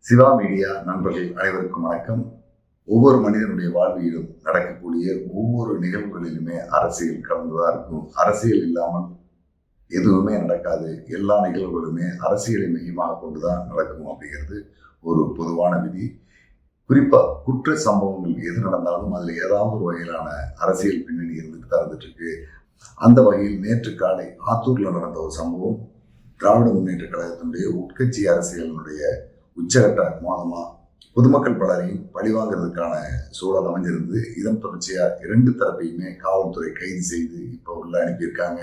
Siva media நண்பர்கள் அனைவருக்கும் வணக்கம். ஒவ்வொரு மனிதனுடைய வாழ்விலும் நடக்கக்கூடிய ஒவ்வொரு நிகழ்வுகளிலுமே அரசியல் கலந்துதான் இருக்கும். அரசியல் இல்லாமல் எதுவுமே நடக்காது. எல்லா நிகழ்வுகளுமே அரசியலை மையமாக கொண்டுதான் நடக்கும் அப்படிங்கிறது ஒரு பொதுவான விதி. குறிப்பா குற்ற சம்பவங்கள் எது நடந்தாலும் அதுல ஏதாவது ஒரு வகையிலான அரசியல் பின்னணி இருந்துட்டு தான் இருந்துட்டு இருக்கு. அந்த வகையில் நேற்று காலை ஆத்தூர்ல நடந்த ஒரு சம்பவம் திராவிட முன்னேற்ற கழகத்தினுடைய உட்கட்சி அரசியலினுடைய உச்சகட்ட மோதமா பொதுமக்கள் பலரையும் பழிவாங்கிறதுக்கான சூழல் அமைஞ்சிருந்து இதன் தொடர்ச்சியா இரண்டு தரப்பையுமே காவல்துறை கைது செய்து இப்ப உள்ள அனுப்பியிருக்காங்க.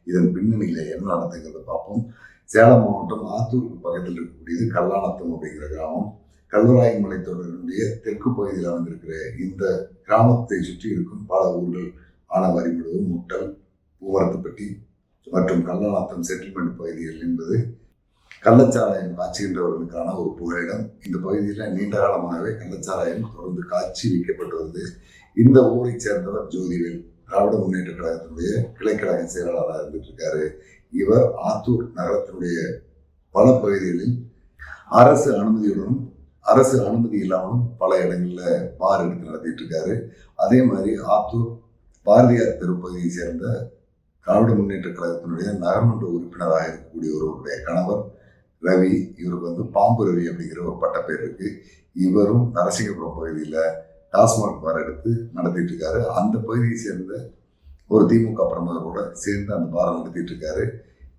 இதன் பின்னணியில என்ன நடந்துங்கிறத பார்ப்போம். சேலம் மாவட்டம் ஆத்தூருக்கு பக்கத்தில் இருக்கக்கூடியது கல்லாநத்தம் அப்படிங்கிற கிராமம். கல்வராயி மலைத்தொடருடைய தெற்கு பகுதியில் அமைந்திருக்கிற இந்த கிராமத்தை சுற்றி இருக்கும் பல ஊர்கள் ஆனவாரிமுடு, முட்டல், பூவரத்துப்பட்டி மற்றும் கல்லாநத்தம் செட்டில்மெண்ட் பகுதிகள் என்பது கள்ளச்சாராயம் காய்ச்சுகின்றவர்களுக்கான ஒரு புகலிடம். இந்த பகுதியில் நீண்ட காலமாகவே கள்ளச்சாராயம் தொடர்ந்து காட்சி வைக்கப்பட்டு வருது. இந்த ஊரை சேர்ந்தவர் ஜோதிவேல் திராவிட முன்னேற்ற கழகத்தினுடைய கிளைக்கழக செயலாளராக இருந்துட்டு இருக்காரு. இவர் ஆத்தூர் நகரத்தினுடைய பல பகுதிகளில் அரசு அனுமதியுடனும் அரசு அனுமதி இல்லாமலும் பல இடங்கள்ல பார் எடுத்து நடத்திட்டு இருக்காரு. அதே மாதிரி ஆத்தூர் பாரதியார் தெருப்பகுதியை சேர்ந்த திராவிட முன்னேற்ற கழகத்தினுடைய நகர்மன்ற உறுப்பினராக இருக்கக்கூடிய ஒருவருடைய கணவர் ரவி, இவருக்கு பாம்பு ரவி அப்படிங்கிற ஒரு பட்டப்பேர் இருக்கு. இவரும் நரசிங்கபுரம் பகுதியில டாஸ்மாக் பார் எடுத்து நடத்திட்டு இருக்காரு. அந்த பகுதியை சேர்ந்த ஒரு திமுக பிரமுகரோட சேர்ந்து அந்த பாரை நடத்திட்டு இருக்காரு.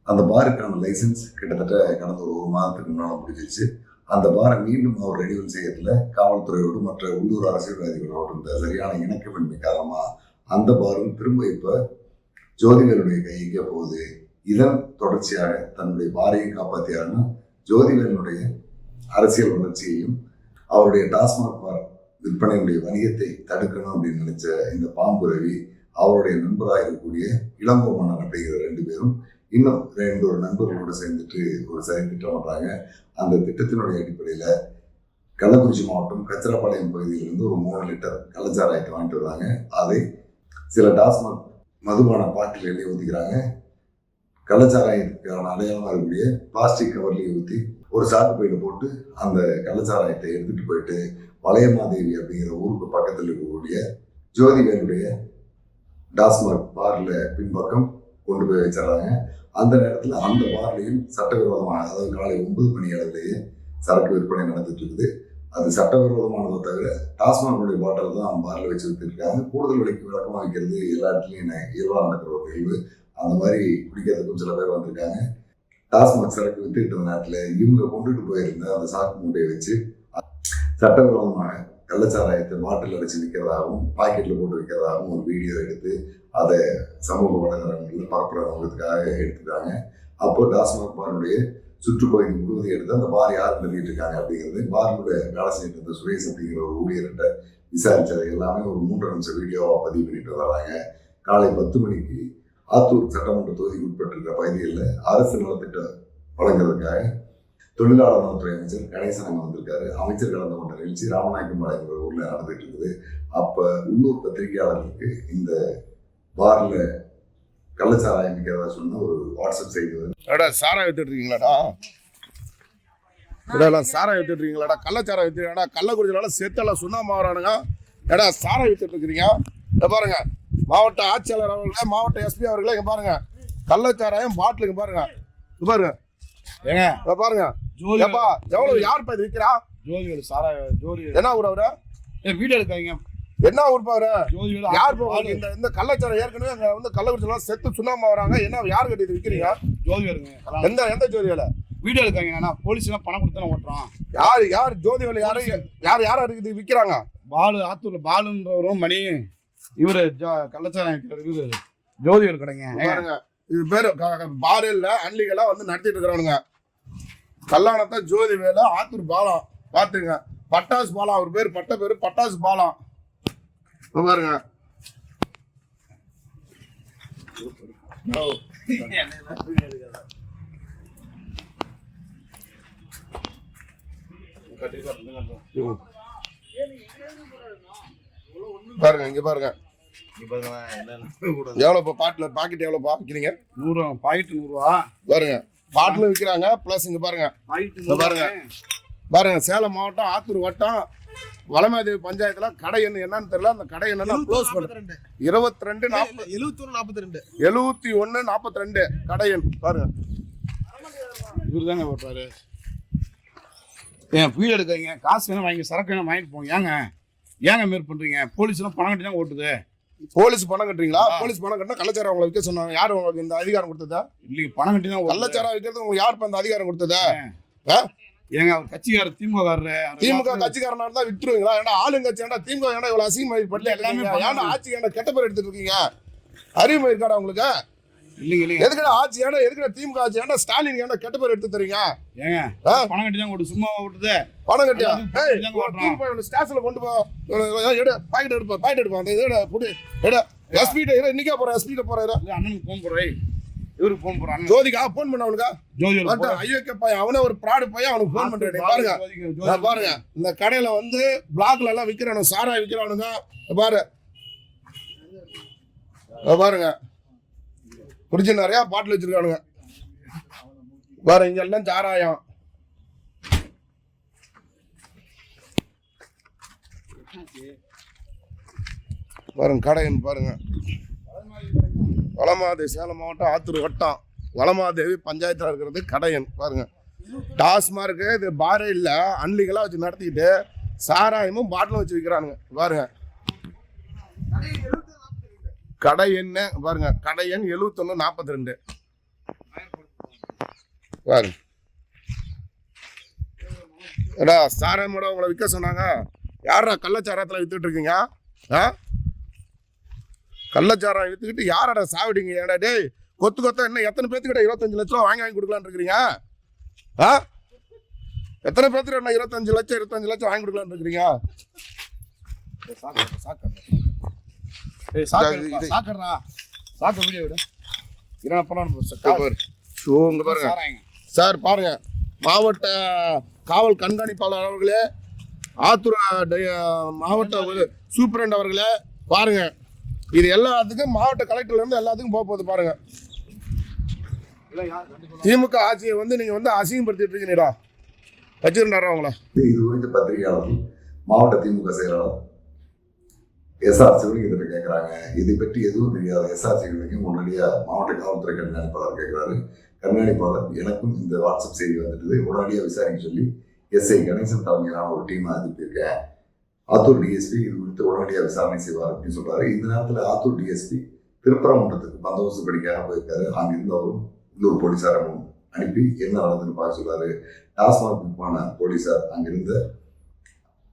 அந்த பாருக்கான லைசன்ஸ் கிட்டத்தட்ட கடந்த ஒரு மாதத்துக்கு முன்னால முடிஞ்சிச்சு. அந்த பாரை மீண்டும் அவர் ரெனியூவல் செய்யறதுல காவல்துறையோடு மற்ற உள்ளூர் அரசியல்வாதிகளோடு இருந்த சரியான இணக்கமின்மை காரணமா அந்த பாரும் திரும்ப இப்ப ஜோதிவேலுடைய கைக்கு போகுது. இதன் தொடர்ச்சியாக தன்னுடைய பாரையும் காப்பாற்றியாருன்னு ஜோதிவேலனுடைய அரசியல் வளர்ச்சியையும் அவருடைய டாஸ்மாக் பார் விற்பனையுடைய வணிகத்தை தடுக்கணும் அப்படின்னு நினைச்ச இந்த பாம்பு ரவி அவருடைய நண்பராக இருக்கக்கூடிய இளங்கோ மன்னன் அப்படிங்கிற ரெண்டு பேரும் இன்னும் ஒரு நண்பர்களோடு சேர்ந்துட்டு ஒரு சரி திட்டம் பண்றாங்க. அந்த திட்டத்தினுடைய அடிப்படையில கள்ளக்குறிச்சி மாவட்டம் கச்சிராப்பாளையம் பகுதியிலிருந்து ஒரு 3 லிட்டர் கள்ளச்சாராயத்தை வாங்கிட்டு வர்றாங்க. அதை சில டாஸ்மாக் மதுபான பாட்டிலே ஊற்றிக்கிறாங்க. கள்ளச்சாராயத்துக்கான அடையாளமாக இருக்கக்கூடிய பிளாஸ்டிக் கவர்லேயே ஊற்றி ஒரு சாக்கு பையில போட்டு அந்த கள்ளச்சாராயத்தை எடுத்துட்டு போயிட்டு வளையமாதேவி அப்படிங்கிற ஊருக்கு பக்கத்தில் இருக்கக்கூடிய ஜோதிவேலுடைய டாஸ்மாக் பார்ல பின்பக்கம் கொண்டு போய் வச்சிடறாங்க. அந்த நேரத்தில் அந்த பார்லையும் சட்டவிரோதமான, அதாவது காலை 9 மணி அளவிலேயே சரக்கு விற்பனை நடந்துட்டு இருக்குது. அது சட்டவிரோதமானதை தவிர டாஸ்மாகுடைய பாட்டில் தான் பார்ல வச்சு வித்துருக்காங்க. கூடுதல் விலைக்கு விளக்கமாக வைக்கிறது எல்லா இடத்துலையும் இயல்பாக நடக்கிற ஒரு நிகழ்வு. அந்த மாதிரி குடிக்கிறதுக்கும் சில பேர் வந்திருக்காங்க. டாஸ்மாக் சரக்கு வித்துக்கிட்ட நேரத்தில் இவங்க கொண்டுட்டு போயிருந்த அந்த சாக்கு மூட்டையை வச்சு சட்டவிரோதமான கள்ளச்சாராயத்தை பாட்டில் அடைச்சு விற்கிறதாகவும் பாக்கெட்டில் போட்டு வைக்கிறதாகவும் ஒரு வீடியோ எடுத்து அதை சமூக வலைதளங்களில் பரப்புறவங்களுக்காக எடுத்துக்கிறாங்க. அப்போ டாஸ்மாக் பாருடைய சுற்றுப்பகுதி முழுவதும் எடுத்து அந்த பார் யார் நிறுத்திட்டு இருக்காங்க அப்படிங்கிறது பாருடைய வேலை செய்யிட்டு இருந்த சுரேஷ் அப்படிங்கிற ஒரு ஊழியர்கிட்ட விசாரிச்சது எல்லாமே ஒரு 3 நிமிஷம் வீடியோவாக பதிவு பண்ணிட்டு வர்றாங்க. காலை 10 மணிக்கு ஆத்தூர் சட்டமன்ற தொகுதிக்கு உட்பட்டிருக்கிற பகுதிகளில் அரசு நலத்திட்டம் வழங்குறதுக்காக தொழிலாளர் நலத்துறை அமைச்சர் கணேசன் அங்கே வந்திருக்காரு. அமைச்சர் கலந்து கொண்ட நிகழ்ச்சி ராமநாயக்கம்பாளையங்கிற ஊர்ல நடந்துட்டு இருக்குது. அப்ப உள்ளூர் பத்திரிகையாளர்களுக்கு இந்த பார்ல கள்ளச்சாராயம் விற்கிறதா சொன்ன ஒரு வாட்ஸ்அப் செய்தி வருது. சாராயம் வித்துட்டு இருக்கீங்களாடா, சாராயம் வித்துட்டு இருக்கீங்களாடா, கள்ளச்சாராயம் வித்துறீங்கடா, கள்ளக்குறிச்சியால செத்தெல்லாம் சுண்ணாம்பு வரானுங்க. ஏடா சாராயம் வித்துட்டு இருக்கிறீங்க. இதை பாருங்க, மாவட்ட ஆட்சியாளர் அவர்களே, மாவட்ட எஸ்பி அவர்களே, இங்க பாருங்க கள்ளச்சாராயம் பாட்டிலுங்க பாருங்க. இது பாருங்க ஏங்க, இதை பாருங்க எவ்வளவு யார் இது விற்கிறா? ஜோதிவேலு சாராயம். ஜோதி என்ன ஊர் அவரு? வீடியோ எடுக்காங்க. என்ன ஊர் பாரு? ஜோதிவேலு யார் இந்த கள்ளச்சாராயம் ஏற்கனவே அங்க கள்ளக்குறிச்சியெல்லாம் செத்து சுண்ணாம்பு வராங்க. என்ன யார் கட்டி இது விற்கிறீங்க? ஜோதிவேலுங்க. எந்த ஜோதிவேல? வீடியோ எடுக்காங்க. போலீஸ் எல்லாம் பணம் கொடுத்தானே ஓட்டுறான். யார் ஜோதிவேலு? யார் இருக்குது விற்கிறாங்க? பாலு, ஆத்தூர்ல பாலுன்றவரும் மணி, இவரு கள்ளச்சாராயம் விற்கிறது ஜோதிவேலு கடைங்க. பாருங்க, இது பேரு பாரு இல்ல, அன்லிகளா நடத்திட்டு இருக்கிறானுங்க. கல்லாணத்தை ஜோதிவேலு, ஆத்தூர் பாலம் பாத்துங்க. பட்டாசு பாலம் அவர் பேர், பட்ட பேரு பட்டாசு பாலம். பாருங்க, பாருங்க இங்க பாருங்க எவ்வளவு பாக்கெட் எவ்வளவு விற்கிறீங்க? 100 பாக்கெட் 100 ரூபா பாருங்க. பாட்டில் விற்கிறாங்க. பிளஸ் இங்க பாருங்க, பாருங்க பாருங்க, சேலம் மாவட்டம் ஆத்தூர் வட்டம் வளமாதேவி பஞ்சாயத்துல கடை என்னன்னு தெரியல. அந்த கடை என்னன்னா க்ளோஸ் பண்ண 7142 கடை எண் பாருங்க. இவரு தாங்க போட்டாரு. ஏன் வீடு எடுக்கிறீங்க, காசு வேணும் வாங்கி, சரக்கு வேணும் வாங்கிட்டு போங்க. ஏங்க மாரி பண்றீங்க? போலீஸ்லாம் பணம் கட்டி தான் ஓட்டுது. போலீஸ் பணம் கட்டுறீங்களா? போலீஸ் பணம் கட்டினா கள்ளச்சாரம் உங்களை விற்க சொன்னாங்க. யார் உங்களுக்கு இந்த அதிகாரம் கொடுத்ததா? இல்லைங்க, பணம் கட்டி தான் கள்ளச்சாரம் விற்கிறது உங்களுக்கு யார் இந்த அதிகாரம் கொடுத்ததா? ஏங்க அவர் கட்சிக்காரர், திமுக கட்சிக்காரனா இருந்தா விட்டுருவீங்களா? ஏன்னா ஆளுங்கட்சி, ஏன்னா திமுக ஏன்னா இவ்வளவு அசிங்கமாயிட்டு எல்லாமே ஏன்னா ஆட்சி ஏன்னா கெட்ட பேர் எடுத்துட்டு இருக்கீங்க. அறிவு இருக்காடா உங்களுக்கு? இல்லைங்க, எதுக்கடா ஆட்சி, ஏன்னா எதுக்கடா திமுக ஆட்சி, ஏன்னா ஸ்டாலின் ஏன்னா கெட்ட பேர் எடுத்து தரீங்க? ஏங்க பணம் கட்டி தான் ஓட்டு, சும்மா ஓட்டுது. பணம் கட்டியா? ஸ்டேஷன்ல கொண்டு போ, பாக்கெட் எடுப்பா அந்த இதோட புடி எட. எஸ்பிட்ட இன்னைக்கே போறேன், எஸ்பிட்ட போறாரு. அண்ணனுக்கு போன் போறேன், இவருக்கு போன் போறான். ஜோதிகா போன் பண்ண அவனுக்கா? ஜோதி ஐயோ பையன், அவனே ஒரு ப்ராடு பையன், அவனுக்கு போன் பண்றேன். பாருங்க பாருங்க, இந்த கடையில வந்து பிளாக்ல எல்லாம் விற்கிறானு, சாராய் விற்கிறானுங்க. பாருங்க குடிச்சு நிறைய பாட்டில் வச்சிருக்கானுங்க. பாரு, இங்க எல்லாம் சாராயம். பாருங்க கடைன்னு பாருங்க. வளமாதேவி, சேலம் மாவட்டம் ஆத்தூர் வட்டம் வளமாதேவி பஞ்சாயத்தில் இருக்கிறது கடையன். பாருங்க, டாஸ்மார்க்கு இது பாரே இல்லை, அன்லீகலாக வச்சு நடத்திக்கிட்டு சாராயமும் பாட்டிலும் வச்சு விற்கிறானுங்க. பாருங்க கடை எண் பாருங்க, கடை எண் 7142. பாருங்க ஏடா சாராயம் கூட உங்களை விற்க சொன்னாங்க. யாரா கள்ளச்சாராயத்தில் வித்துட்டு இருக்கீங்க? கள்ளச்சாராயம் வித்துக்கிட்டு யாரடா சாவிடுங்க? ஏடா டேய், கொத்த என்ன எத்தனை பேத்துக்கிட்ட 25 லட்ச ரூபா வாங்கி கொடுக்கலான்னு இருக்கிறீங்க? எத்தனை பேத்துக்கிட்ட என்ன 25 லட்சம் வாங்கி கொடுக்கலான்னு இருக்கிறீங்க? சார் பாருங்க, மாவட்ட காவல் கண்காணிப்பாளர் அவர்களே, ஆத்தூர் மாவட்ட சூப்பரண்ட் அவர்களே, பாருங்க இது எல்லாத்துக்கும் மாவட்ட கலெக்டர்ல இருந்து எல்லாத்துக்கும் போகுது. பாருங்க, திமுக ஆட்சியை வந்து நீங்க வந்து அசிங்கப்படுத்திட்டு இருக்கீங்கடா. வச்சிருந்தாரா அவங்கள? இது குறித்து பத்திரிகையாளர்கள் மாவட்ட திமுக செயலாளர் எஸ்ஆர் சிவலிங்கத்திட்ட கேட்குறாங்க. இதை பற்றி எதுவும் தெரியாத எஸ்ஆர் சிவலிங்கம் உடனடியாக மாவட்ட காவல்துறை கண்காணிப்பாளர் கேட்குறாரு. கண்காணிப்பாளர் எனக்கும் இந்த வாட்ஸ்அப் செய்தி வந்துட்டு உடனடியாக விசாரிக்க சொல்லி எஸ்ஐ கணேசன் தலைமையிலான ஒரு டீமை அனுப்பியிருக்கேன். ஆத்தூர் டிஎஸ்பி இது குறித்து உடனடியாக விசாரணை செய்வார் அப்படின்னு சொல்றாரு. இந்த நேரத்தில் ஆத்தூர் டிஎஸ்பி திருப்பரங்குன்றத்துக்கு பந்தோபஸ்து படிக்காக போயிருக்காரு. அங்கிருந்தவரும் உள்ளூர் போலீசாரும் அனுப்பி என்ன நடந்துன்னு பார்க்க சொல்றாரு. டாஸ்மாக் போன போலீசார் அங்கிருந்த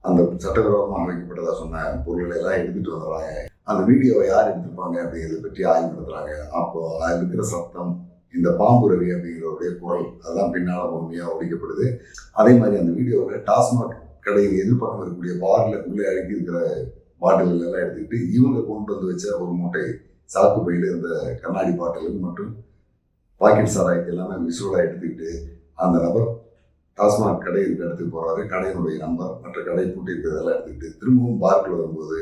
அந்த சட்டவிரோதமாக அமைக்கப்பட்டதா சொன்ன பொருள்களை எல்லாம் எடுத்துட்டு வந்துடுறாங்க. அந்த வீடியோவை யார் எடுத்துப்பாங்க அப்படிங்கிறத பற்றி ஆய்வு நடத்துறாங்க. அப்போ அதில் இருக்கிற சத்தம், இந்த பாம்பு ரவி அப்படிங்கிறவருடைய குரல், அதெல்லாம் பின்னால் உண்மையாக ஒழிக்கப்படுது. அதே மாதிரி அந்த வீடியோவில் டாஸ்மாக் கடையில் எதிர்பக்கம் இருக்கக்கூடிய பாரில் உள்ளே அடக்கி இருக்கிற பாட்டில்கள் எல்லாம் எடுத்துக்கிட்டு இவங்க கொண்டு வந்து வச்ச ஒரு மூட்டை சாக்கு பையில் இருந்த கண்ணாடி பாட்டில்கள் மற்றும் பாக்கெட் சாராயத்தை எல்லாமே விசுவலாக எடுத்துக்கிட்டு அந்த நபர் டாஸ்மாக் கடை இருக்க இடத்துக்கு போறாரு. கடையினுடைய நம்பர் மற்ற கடை பூட்டி இருக்கிறதெல்லாம் எடுத்துக்கிட்டு திரும்பவும் பார்க்கில் வரும்போது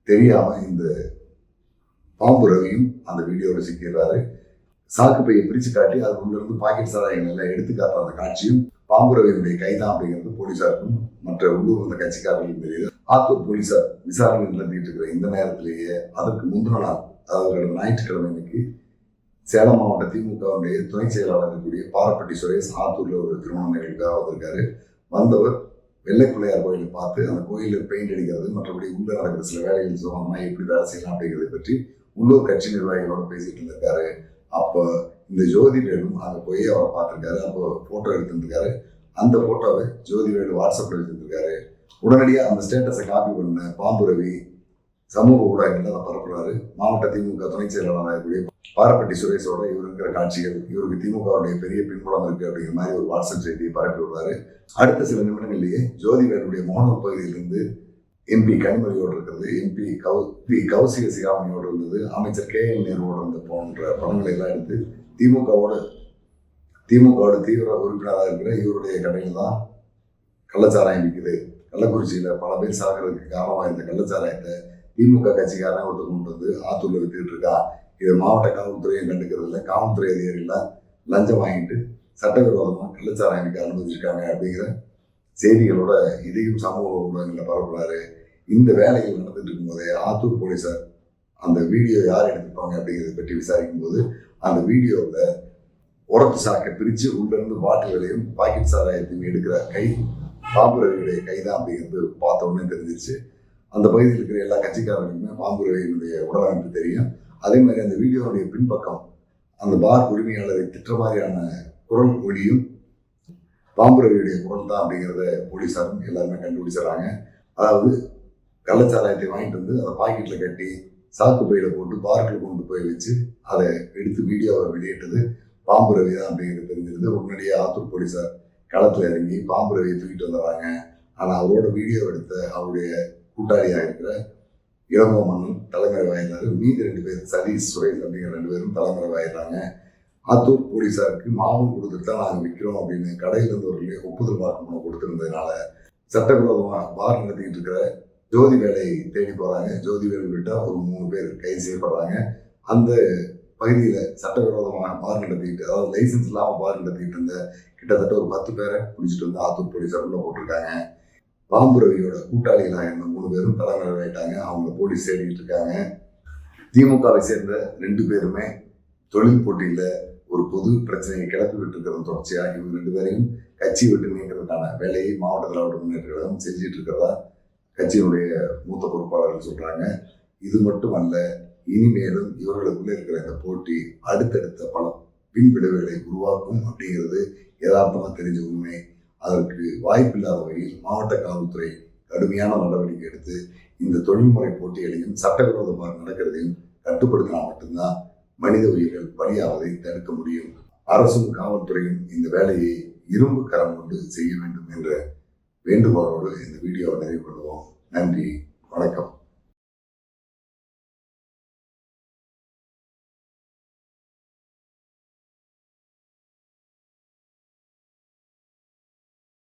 தெரியாம இந்த பாம்பு ரவியும் அந்த வீடியோவில் சிக்கிறாரு. சாக்கு பையை பிரிச்சு காட்டி அது உள்ள இருந்து பாக்கெட் சாராயங்கள் எல்லாம் எடுத்து காட்டுற அந்த காட்சியும் பாம்பு ரவியினுடைய கைதான் அப்படிங்கிறது போலீசாருக்கும் மற்ற உள்ளூர் அந்த கட்சிக்காரர்களும் தெரியுது. ஆத்தூர் போலீசார் விசாரணை நடத்திட்டு இருக்கிற இந்த நேரத்திலேயே அதற்கு முந்தின நாள், அதாவது ஞாயிற்றுக்கிழமை அன்னைக்கு சேலம் மாவட்ட திமுகவுடைய துணை செயலாளர் இருக்கக்கூடிய பாரப்பட்டி சுரேஷ் ஆத்தூர்ல ஒரு திருமண நிகழ்வுக்காக வந்திருக்காரு. வந்தவர் வெள்ளை பிள்ளையார் கோயிலை பார்த்து அந்த கோயிலில் பெயிண்ட் அடிக்கிறது மற்றபடி உள்ள நடக்கிற சில வேலைகள் சுகமாக எப்படி வேலை செய்யலாம் அப்படிங்கிறத பற்றி உள்ளூர் கட்சி நிர்வாகிகளோட பேசிட்டு இருந்திருக்காரு. அப்போ இந்த ஜோதிவேலும் அங்கே போய் அவரை பார்த்துருக்காரு. அப்போ ஃபோட்டோ எடுத்துருக்காரு. அந்த ஃபோட்டோவை ஜோதிவேலு வாட்ஸ்அப்பில் எடுத்துருக்காரு. உடனடியாக அந்த ஸ்டேட்டஸை காப்பி பண்ண பாம்பு ரவி சமூக ஊடகங்களில் அதை பரப்புறாரு. மாவட்ட திமுக துணை செயலாளராக இருக்கக்கூடிய பாரப்பட்டி சுரேஷோட இவர் இருக்கிற காட்சிகள், இவருக்கு திமுகவுடைய பெரிய பின்புலம் இருக்கு அப்படிங்கிற மாதிரி ஒரு வாட்ஸ்அப் செய்தியை பரப்பி விடுறாரு. அடுத்த சில நிமிடங்களிலேயே ஜோதிவேலுடைய மோனூர் பகுதியிலிருந்து எம்பி கனிமொழியோடு இருக்கிறது, எம்பி கௌசிக சிகாமணியோடு இருந்தது, அமைச்சர் KL நேருவோடு இருந்த போன்ற படங்களை எல்லாம் எடுத்து திமுகவோட தீவிர உறுப்பினராக இருக்கிற இவருடைய கடையில் தான் கள்ளச்சாராயம் விற்குது, கள்ளக்குறிச்சியில் பல பேர் சாகிறதுக்கு காரணமாக இந்த கள்ளச்சாராயத்தை திமுக கட்சிக்காரன் ஒருத்தர் கொண்டு வந்து ஆத்தூர்ல வித்துட்டு இருக்கா, இதை மாவட்ட காவல்துறையும் கண்டுக்கிறது இல்லை, காவல்துறை அதிகாரிகள் லஞ்சம் வாங்கிட்டு சட்டவிரோதமாக கள்ளச்சாராயம் விற்க அனுமதிச்சிருக்காங்க அப்படிங்கிற செய்திகளோட இதையும் சமூக ஊடகங்களில் பரப்புறாரு. இந்த வேலைகள் நடந்துட்டு இருக்கும்போதே ஆத்தூர் போலீசார் அந்த வீடியோ யார் எடுத்துப்பாங்க அப்படிங்கிறத பற்றி விசாரிக்கும் போது அந்த வீடியோவில் உரத்து சாக்கை பிரித்து உள்ளிருந்து பாட்டில்களையும் பாக்கெட் சாராயத்தையும் எடுக்கிற கை பாம்பு ரவியுடைய கை தான் அப்படிங்கிறது பார்த்த உடனே தெரிஞ்சிருச்சு. அந்த பகுதியில் இருக்கிற எல்லா கட்சிக்காரர்களுக்குமே பாம்பு ரவியினுடைய உடலமைப்பு தெரியும். அதே மாதிரி அந்த வீடியோனுடைய பின்பக்கம் அந்த பார் உரிமையாளரை திட்டுற மாதிரியான குரல் ஒலியும் பாம்பு ரவியுடைய குரல் தான் அப்படிங்கிறத போலீஸாரும் எல்லாருமே கண்டுபிடிச்சிடறாங்க. அதாவது கள்ளச்சாராயத்தை வாங்கிட்டு வந்து அதை பாக்கெட்டில் கட்டி சாக்கு பையில போட்டு பார்க்கில் கொண்டு போய் வச்சு அதை எடுத்து வீடியோவை வெளியிட்டது பாம்பு ரவி தான் அப்படிங்கிறது தெரிஞ்சிருது. உடனடியாக ஆத்தூர் போலீஸார் களத்தில் இறங்கி பாம்பு ரவியை தூக்கிட்டு வந்துடுறாங்க. ஆனால் அவரோட வீடியோ எடுத்த அவருடைய கூட்டாளியாக இருக்கிற இளங்கோ மன்னன் தலைமறைவாயிறாரு. மீதி 2 பேர் சதீஷ் சுரேஷ் அப்படிங்கிற 2 பேரும் தலைமறைவாயிடுறாங்க. ஆத்தூர் போலீஸாருக்கு மாவும் கொடுத்துட்டு தான் நாங்கள் விற்கிறோம் அப்படின்னு கடையில் இருந்தவர்களே ஒப்புதல் வாக்குமூலம் கொடுத்துருந்ததுனால சட்டவிரோதமாக பார் நடத்திக்கிட்டு இருக்கிற ஜோதி வேலையை தேடி போகிறாங்க. ஜோதி வேலை உள்ளிட்ட ஒரு 3 பேர் கைது செய்யப்படுறாங்க. அந்த பகுதியில் சட்டவிரோதமாக பார் நடத்திக்கிட்டு, அதாவது லைசன்ஸ் இல்லாமல் பார் நடத்திக்கிட்டு இருந்த கிட்டத்தட்ட ஒரு 10 பேரை பிடிச்சிட்டு வந்து ஆத்தூர் போலீஸார் உள்ள போட்டிருக்காங்க. பாம்பு ரவியோட கூட்டாளிகளாக இருந்த 3 பேரும் தலைமறைவாயிட்டாங்க. அவங்க போலீஸ் தேடிட்டு இருக்காங்க. திமுகவை சேர்ந்த 2 பேருமே தொழில் போட்டியில் ஒரு பொது பிரச்சனையை கிளப்பி விட்டு இருக்கிறது தொடர்ச்சியாக இவங்க 2 பேரையும் கட்சி விட்டு நீக்கிறதுக்கான வேலையை மாவட்ட திராவிட முன்னேற்ற கழகம் செஞ்சிட்டு இருக்கிறதா கட்சியினுடைய மூத்த பொறுப்பாளர்கள் சொல்றாங்க. இது மட்டுமல்ல, இனிமேலும் இவர்களுக்குள்ள இருக்கிற இந்த போட்டி அடுத்தடுத்த பல பின்விளைவுகளை உருவாக்கும் அப்படிங்கிறது யதார்த்தமா தெரிஞ்ச உண்மை. அதற்கு வாய்ப்பில்லாத வகையில் மாவட்ட காவல்துறை கடுமையான நடவடிக்கை எடுத்து இந்த தொழில்முறை போட்டிகளையும் சட்டவிரோதமாக நடக்கிறதையும் கட்டுப்படுத்தினா மட்டும்தான் மனித உயிர்கள் பலியாவதை தடுக்க முடியும். அரசும் காவல்துறையும் இந்த வேலையை இரும்பு கரம் கொண்டு செய்ய வேண்டும் என்ற வேண்டுகோளோடு இந்த வீடியோவை நிறைவு பண்ணுவோம். நன்றி, வணக்கம்.